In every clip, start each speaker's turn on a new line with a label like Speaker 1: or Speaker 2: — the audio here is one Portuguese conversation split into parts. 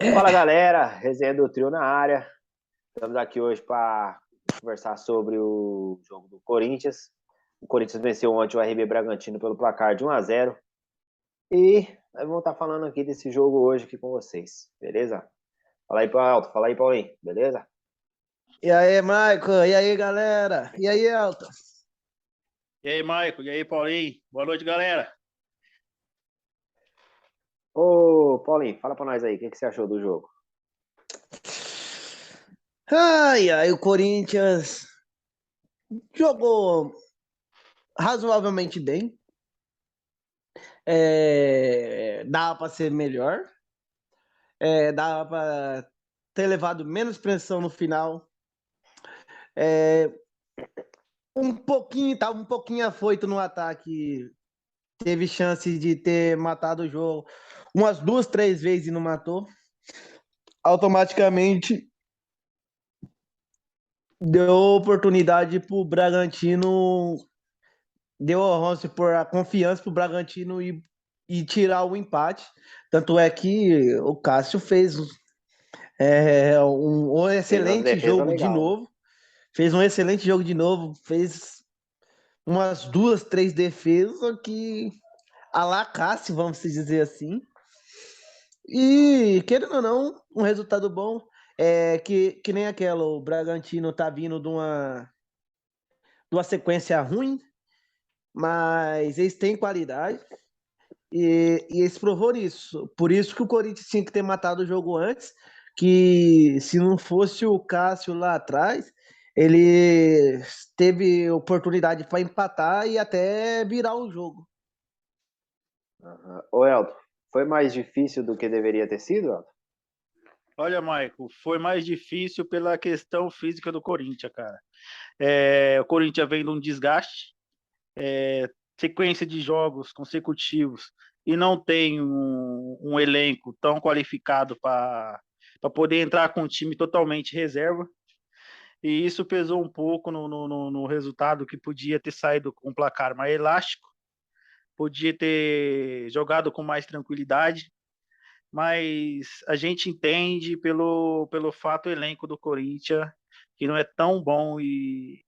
Speaker 1: Fala galera, resenha do Trio na área. Estamos aqui hoje para conversar sobre o jogo do Corinthians. O Corinthians venceu ontem o RB Bragantino pelo placar de 1-0. E nós vamos estar falando aqui desse jogo hoje aqui com vocês, beleza? Fala aí, Alto, fala aí, Paulinho, beleza?
Speaker 2: E aí, Michael? E aí, galera? E aí, Elton?
Speaker 3: E aí, Maico? E aí, Paulinho? Boa noite, galera.
Speaker 1: Ô, Paulinho, fala para nós aí, o que você achou do jogo?
Speaker 2: Ai, ai, o Corinthians jogou razoavelmente bem. Dava para ser melhor. Dava para ter levado menos pressão no final. É, tava um pouquinho afoito no ataque. Teve chance de ter matado o jogo umas duas, três vezes e não matou. Automaticamente deu oportunidade pro Bragantino, deu vamos supor, a confiança pro Bragantino e tirar o empate. Tanto é que o Cássio fez um
Speaker 1: Fez uma
Speaker 2: excelente
Speaker 1: defesa
Speaker 2: jogo de
Speaker 1: legal, né?
Speaker 2: novo. Fez um excelente jogo de novo. Fez umas duas, três defesas que a la Cássio, vamos dizer assim. E, querendo ou não, um resultado bom. Que nem aquela, o Bragantino tá vindo de uma sequência ruim, mas eles têm qualidade. E eles provou isso. Por isso que o Corinthians tinha que ter matado o jogo antes, que se não fosse o Cássio lá atrás, ele teve oportunidade para empatar e até virar o jogo.
Speaker 1: Uhum. Ô, Elton, foi mais difícil do que deveria ter sido, Elton?
Speaker 3: Olha, Maico, foi mais difícil pela questão física do Corinthians, cara. O Corinthians vem de um desgaste, sequência de jogos consecutivos, e não tem um elenco tão qualificado para poder entrar com um time totalmente reserva. E isso pesou um pouco no resultado, que podia ter saído com um placar mais elástico, podia ter jogado com mais tranquilidade, mas a gente entende pelo fato elenco do Corinthians, que não é tão bom e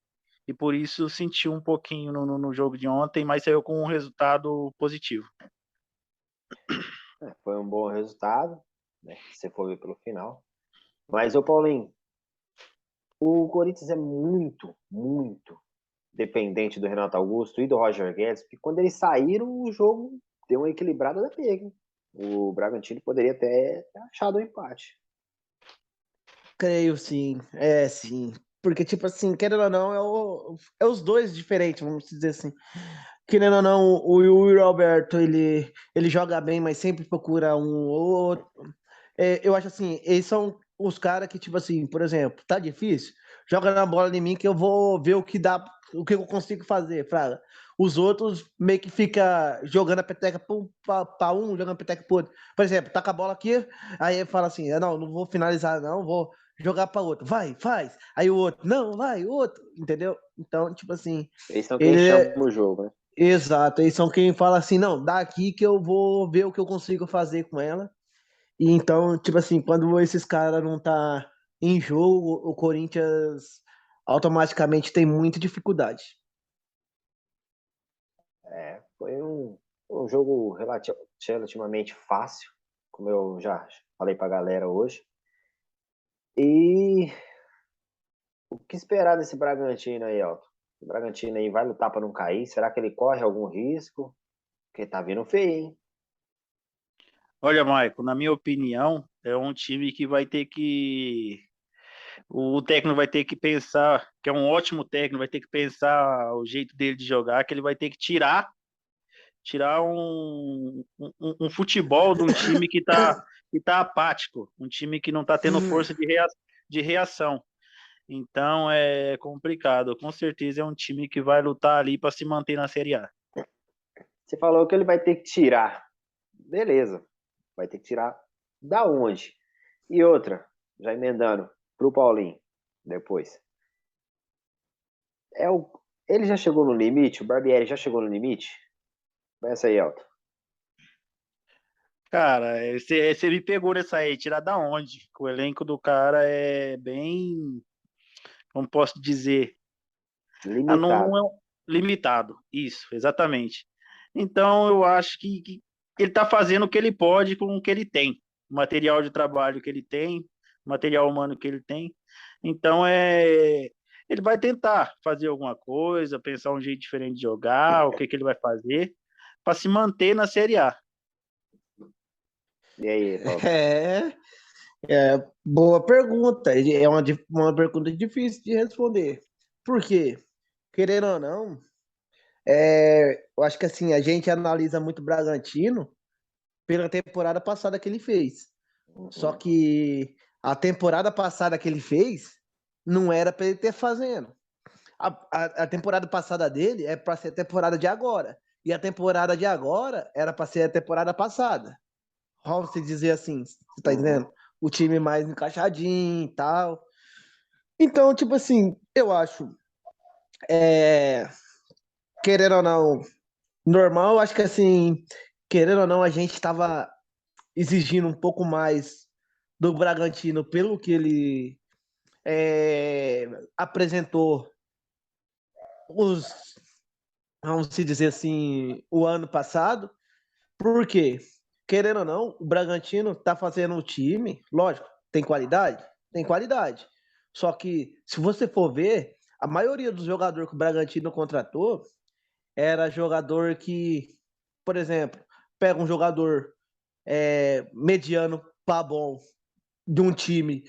Speaker 3: por isso sentiu um pouquinho no jogo de ontem, mas saiu com um resultado positivo.
Speaker 1: Foi um bom resultado, né? Se você for ver pelo final. Mas, ô Paulinho, o Corinthians é muito, muito dependente do Renato Augusto e do Roger Guedes, porque quando eles saíram, o jogo deu uma equilibrada da pega, hein? O Bragantino poderia até ter achado o empate.
Speaker 2: Creio sim, sim. Porque, tipo assim, querendo ou não, é os dois diferentes, vamos dizer assim. Querendo ou não, o Yuri Alberto, ele joga bem, mas sempre procura um ou outro. Eu acho assim, eles são os caras que, tipo assim, por exemplo, tá difícil? Joga na bola em mim que eu vou ver o que dá, o que eu consigo fazer, Fraga. Os outros meio que fica jogando a peteca pra um, jogando a peteca pro outro. Por exemplo, tá com a bola aqui, aí ele fala assim, não, não vou finalizar não, vou jogar pra outro. Vai, faz. Aí o outro, não, vai, o outro, entendeu? Então, tipo assim,
Speaker 1: Eles são quem
Speaker 2: ele
Speaker 1: chama
Speaker 2: é
Speaker 1: o jogo, né?
Speaker 2: exato, eles são quem fala assim, não, dá aqui que eu vou ver o que eu consigo fazer com ela. E então, tipo assim, quando esses caras não tá em jogo, o Corinthians automaticamente tem muita dificuldade.
Speaker 1: Foi um jogo relativamente fácil, como eu já falei pra galera hoje. E o que esperar desse Bragantino aí, Elton? O Bragantino aí vai lutar para não cair? Será que ele corre algum risco? Porque tá vindo feio, hein?
Speaker 3: Olha, Maico, na minha opinião, é um time que vai ter que. O técnico vai ter que pensar, que é um ótimo técnico, vai ter que pensar o jeito dele de jogar, que ele vai ter que tirar um futebol de um time que tá apático, um time que não está tendo força de reação. Então é complicado. Com certeza é um time que vai lutar ali para se manter na Série A.
Speaker 1: Você falou que ele vai ter que tirar. Beleza. Vai ter que tirar da onde? E outra, já emendando pro Paulinho, depois. É o, ele já chegou no limite? O Barbieri já chegou no limite? Começa aí, Elton.
Speaker 3: Cara, você me pegou nessa aí, tirar da onde? O elenco do cara é bem, como posso dizer, não
Speaker 1: Limitado.
Speaker 3: é limitado. Isso, exatamente. Então, eu acho que ele está fazendo o que ele pode com o que ele tem, o material de trabalho que ele tem, o material humano que ele tem. Então, ele vai tentar fazer alguma coisa, pensar um jeito diferente de jogar, o que que ele vai fazer para se manter na Série A.
Speaker 1: E aí, Paulo?
Speaker 2: É, boa pergunta. É uma pergunta difícil de responder. Por quê? Querendo ou não, eu acho que assim, a gente analisa muito o Bragantino pela temporada passada que ele fez. Só
Speaker 1: Uhum.
Speaker 2: que a temporada passada que ele fez não era para ele ter fazendo. A temporada passada dele é para ser a temporada de agora. E a temporada de agora era para ser a temporada passada. Vamos se dizer assim, você tá
Speaker 1: Uhum.
Speaker 2: entendendo? O time mais encaixadinho e tal. Então, tipo assim, eu acho, é, querendo ou não, normal, acho que assim, querendo ou não, a gente estava exigindo um pouco mais do Bragantino pelo que ele apresentou os, vamos se dizer assim, o ano passado. Por quê? Querendo ou não, o Bragantino tá fazendo um time, lógico, tem qualidade? Tem qualidade. Só que, se você for ver, a maioria dos jogadores que o Bragantino contratou era jogador que, por exemplo, pega um jogador mediano para bom de um time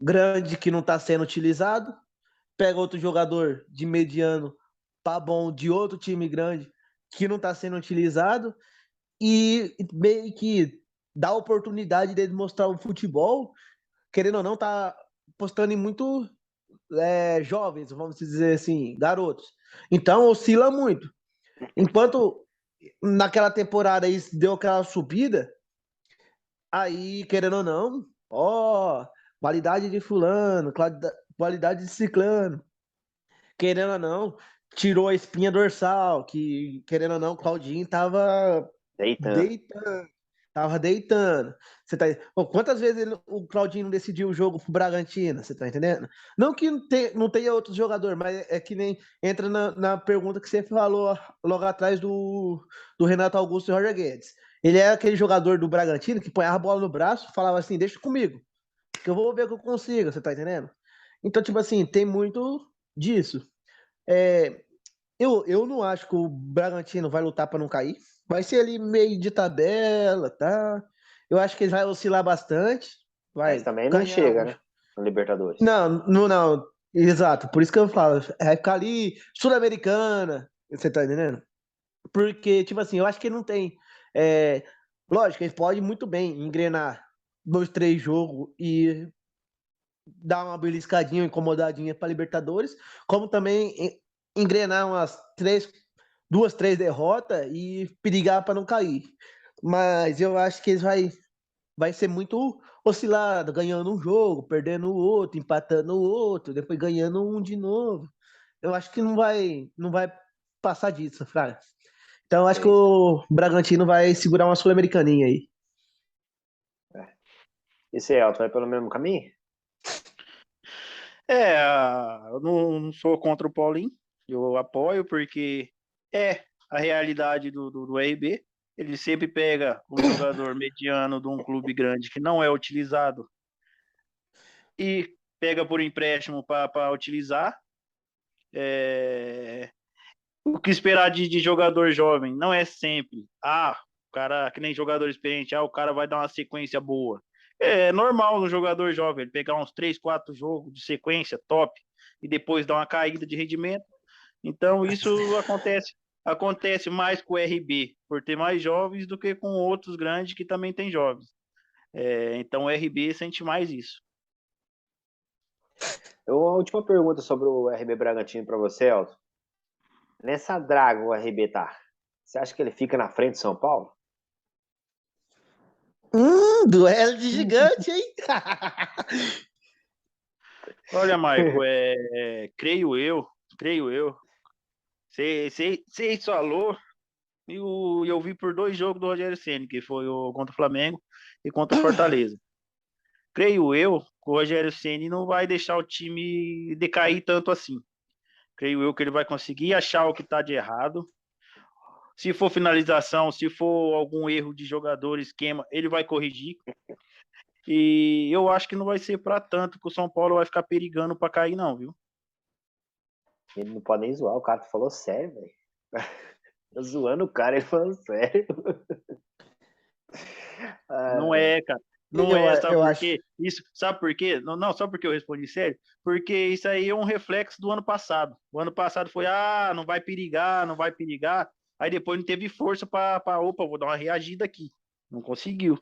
Speaker 2: grande que não está sendo utilizado, pega outro jogador de mediano para bom de outro time grande que não está sendo utilizado e meio que dá oportunidade dele mostrar o futebol, querendo ou não, tá postando em muito jovens, vamos dizer assim, garotos. Então oscila muito. Enquanto naquela temporada aí deu aquela subida, aí, querendo ou não, ó, qualidade de fulano, qualidade de ciclano, querendo ou não, tirou a espinha dorsal, que, querendo ou não, Claudinho tava
Speaker 1: Deitando.
Speaker 2: deitando. Tava deitando. Você tá... Pô, quantas vezes o Claudinho não decidiu o jogo pro Bragantino? Você tá entendendo? Não que não tenha outro jogador, mas é que nem entra na pergunta que você falou logo atrás do Renato Augusto e Roger Guedes. Ele é aquele jogador do Bragantino que ponhava a bola no braço, falava assim: deixa comigo, que eu vou ver o que eu consigo. Você tá entendendo? Então, tipo assim, tem muito disso. É, eu não acho que o Bragantino vai lutar para não cair. Vai ser ali meio de tabela, tá? Eu acho que ele vai oscilar bastante.
Speaker 1: Mas
Speaker 2: Vai
Speaker 1: também não
Speaker 2: ganhar
Speaker 1: chega,
Speaker 2: um.
Speaker 1: né? No Libertadores.
Speaker 2: Não, não, não. Exato. Por isso que eu falo. Vai ficar ali, Sul-Americana. Você tá entendendo? Porque, tipo assim, eu acho que ele não tem. é, Lógico, ele pode muito bem engrenar 2, 3 jogos e dar uma beliscadinha, uma incomodadinha para Libertadores, como também engrenar umas 2, 3 derrotas e perigar para não cair. Mas eu acho que eles vai ser muito oscilado, ganhando um jogo, perdendo o outro, empatando o outro, depois ganhando um de novo. Eu acho que não vai passar disso, Fraga. Então eu acho que
Speaker 1: Sei, sei.
Speaker 2: o Bragantino vai segurar uma Sul-Americaninha aí.
Speaker 1: É. E você, Elton, vai pelo mesmo caminho?
Speaker 3: Eu não sou contra o Paulinho, eu apoio porque é a realidade do RB. Ele sempre pega um jogador mediano de um clube grande que não é utilizado e pega por empréstimo para utilizar. É, O que esperar de jogador jovem não é sempre, o cara, que nem jogador experiente, o cara vai dar uma sequência boa. É normal no jogador jovem ele pegar uns 3, 4 jogos de sequência top e depois dar uma caída de rendimento. Então isso acontece mais com o RB, por ter mais jovens do que com outros grandes que também têm jovens. Então o RB sente mais isso.
Speaker 1: A última pergunta sobre o RB Bragantino para você, Elton. Nessa draga o RB tá. Você acha que ele fica na frente de São Paulo?
Speaker 2: Duelo de gigante, hein?
Speaker 3: Olha, Michael, creio eu, você falou. E eu vi por 2 jogos do Rogério Ceni, que foi o contra o Flamengo e contra o Fortaleza. Creio eu que o Rogério Ceni não vai deixar o time decair tanto assim. Creio eu que ele vai conseguir achar o que está de errado. Se for finalização, se for algum erro de jogador, esquema, ele vai corrigir. E eu acho que não vai ser para tanto que o São Paulo vai ficar perigando para cair, não, viu?
Speaker 1: Ele não pode nem zoar, o cara falou sério, velho. Tô zoando o cara, ele falando sério.
Speaker 3: Não é, cara. Não
Speaker 2: Eu,
Speaker 3: é, sabe
Speaker 2: eu
Speaker 3: por
Speaker 2: acho.
Speaker 3: quê? Isso, sabe por quê? Não, só porque eu respondi sério, porque isso aí é um reflexo do ano passado. O ano passado foi, não vai perigar, não vai perigar. Aí depois não teve força opa, vou dar uma reagida aqui. Não conseguiu.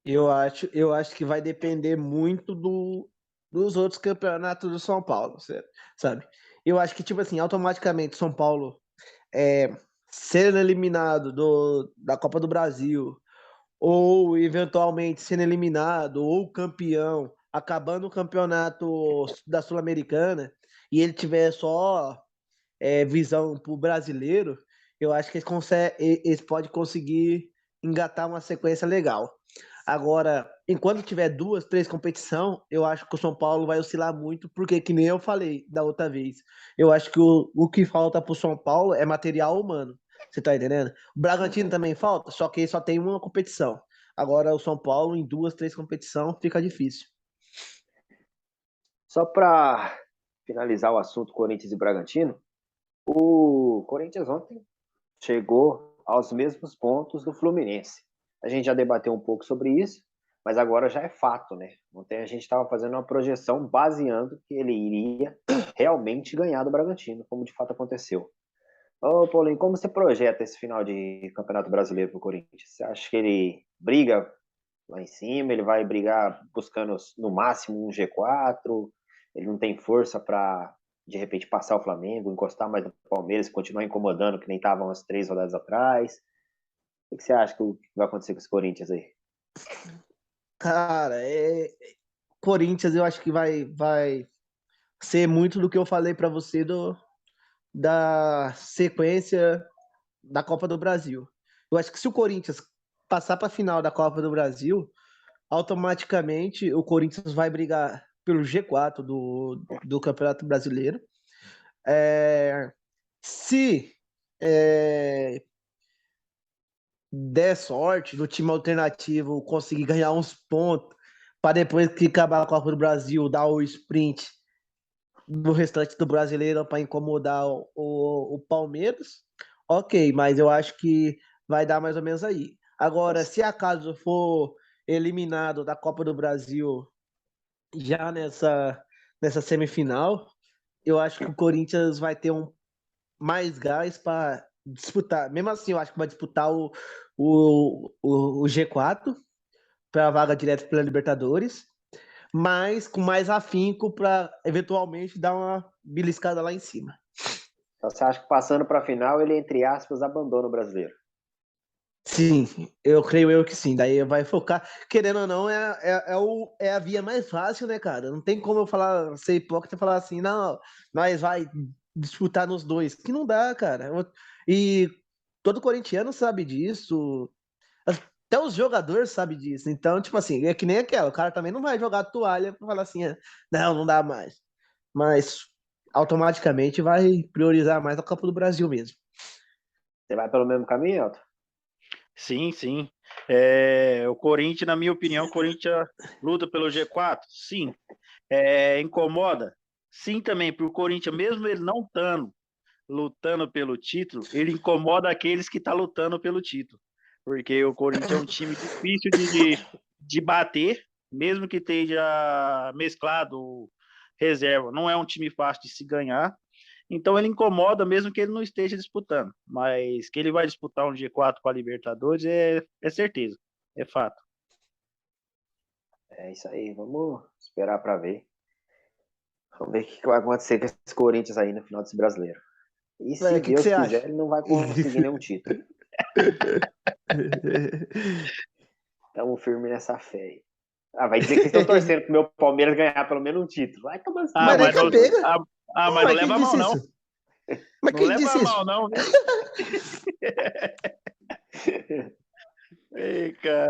Speaker 2: Eu acho que vai depender muito dos outros campeonatos do São Paulo, sabe? Eu acho que, tipo assim, automaticamente São Paulo sendo eliminado da Copa do Brasil, ou eventualmente sendo eliminado, ou campeão, acabando o campeonato da Sul-Americana, e ele tiver só visão pro brasileiro, eu acho que eles podem conseguir engatar uma sequência legal. Agora, enquanto tiver 2, 3 competição, eu acho que o São Paulo vai oscilar muito, porque, que nem eu falei da outra vez, eu acho que o que falta pro São Paulo é material humano. Você tá entendendo? O Bragantino também falta, só que só tem uma competição. Agora, o São Paulo, em 2, 3 competição, fica difícil.
Speaker 1: Só para finalizar o assunto Corinthians e Bragantino, o Corinthians ontem chegou aos mesmos pontos do Fluminense. A gente já debateu um pouco sobre isso, mas agora já é fato, né? Ontem a gente estava fazendo uma projeção baseando que ele iria realmente ganhar do Bragantino, como de fato aconteceu. Ô, Paulinho, como você projeta esse final de Campeonato Brasileiro para o Corinthians? Você acha que ele briga lá em cima, ele vai brigar buscando no máximo um G4, ele não tem força para de repente passar o Flamengo, encostar mais no Palmeiras, continuar incomodando que nem estavam as 3 rodadas atrás? O que você acha que vai acontecer com esse Corinthians aí?
Speaker 2: Cara, Corinthians eu acho que vai ser muito do que eu falei para você da sequência da Copa do Brasil. Eu acho que se o Corinthians passar para a final da Copa do Brasil, automaticamente o Corinthians vai brigar pelo G4 do Campeonato Brasileiro. Se der sorte do time alternativo conseguir ganhar uns pontos para depois que acabar a Copa do Brasil dar o sprint do restante do brasileiro para incomodar o Palmeiras, ok, mas eu acho que vai dar mais ou menos aí. Agora, se acaso for eliminado da Copa do Brasil já nessa semifinal, eu acho que o Corinthians vai ter mais gás para disputar. Mesmo assim, eu acho que vai disputar o G4 para a vaga direta pela Libertadores, mas com mais afinco para eventualmente dar uma beliscada lá em cima.
Speaker 1: Então, você acha que passando para a final ele, entre aspas, abandona o brasileiro?
Speaker 2: Sim, eu creio que sim. Daí vai focar. Querendo ou não, é a via mais fácil, né, cara? Não tem como eu falar, ser hipócrita e falar assim, não, nós vai disputar nos dois. Que não dá, cara. E todo corintiano sabe disso. Até os jogadores sabem disso. Então, tipo assim, é que nem aquela. O cara também não vai jogar toalha pra falar assim, não dá mais. Mas automaticamente vai priorizar mais a Copa do Brasil mesmo.
Speaker 1: Você vai pelo mesmo caminho, Elton?
Speaker 3: Sim, sim. O Corinthians, na minha opinião, o Corinthians luta pelo G4? Sim. Incomoda? Sim também, porque o Corinthians, mesmo ele não estando lutando pelo título, ele incomoda aqueles que estão lutando pelo título. Porque o Corinthians é um time difícil de bater, mesmo que esteja mesclado reserva. Não é um time fácil de se ganhar. Então ele incomoda mesmo que ele não esteja disputando. Mas que ele vai disputar um G4 com a Libertadores é certeza, é fato.
Speaker 1: É isso aí, vamos esperar para ver. Vamos ver o que vai acontecer com esse Corinthians aí no final desse brasileiro. E se
Speaker 2: O que
Speaker 1: Deus
Speaker 2: você
Speaker 1: quiser,
Speaker 2: acha?
Speaker 1: ele não vai conseguir nenhum título. Estamos firmes nessa fé aí. Vai dizer que vocês estão torcendo pro meu Palmeiras ganhar pelo menos um título. Vai tomar
Speaker 2: Mas daí
Speaker 3: mas
Speaker 2: que
Speaker 3: não,
Speaker 2: pega.
Speaker 3: mas não
Speaker 2: Mas quem
Speaker 3: leva a mão,
Speaker 2: disse
Speaker 3: não.
Speaker 2: isso? Mas
Speaker 3: Não
Speaker 2: quem
Speaker 3: leva
Speaker 2: disse
Speaker 3: a
Speaker 2: isso?
Speaker 3: mal, não, viu? Ei, cara.